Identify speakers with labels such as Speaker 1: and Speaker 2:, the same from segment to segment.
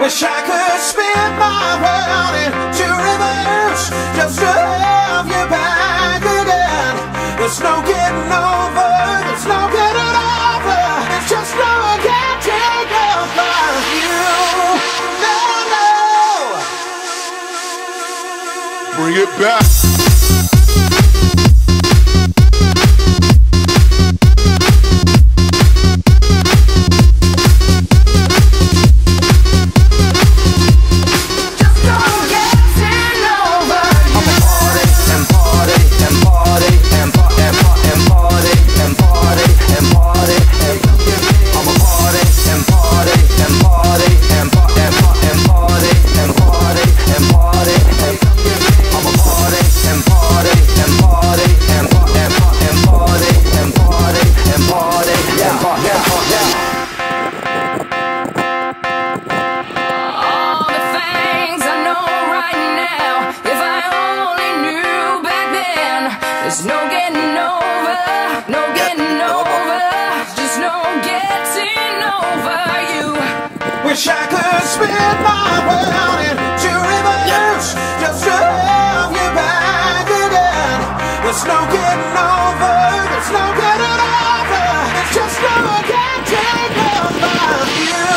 Speaker 1: Wish I could spin my world into reverse just to have you back again. There's no getting over, there's no getting over. It's just no one can take over you. No, no.
Speaker 2: Bring it back.
Speaker 3: There's no getting over, no getting over, just no getting over you.
Speaker 1: Wish I could spin my world into reverse just to have you back again. There's no getting over, there's no getting over. It's just no one can take over you.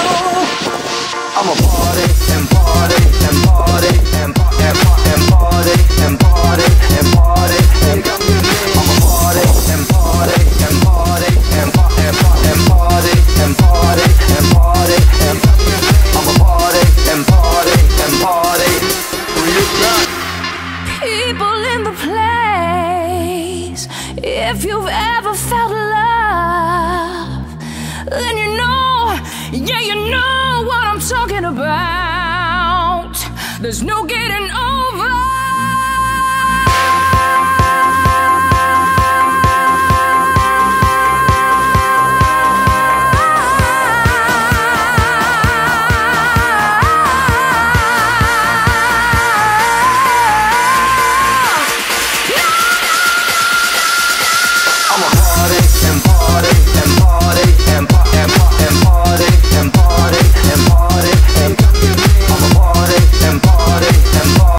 Speaker 4: I'm a party and party and party and party and party and party and party and come with me. I'm a party and party and party and party and party and party and party and come with me. I'm a party and party and party.
Speaker 2: Bring it back.
Speaker 3: People in the place, if you've ever felt love, then you know, yeah, you know what I'm talking about. There's no getting over.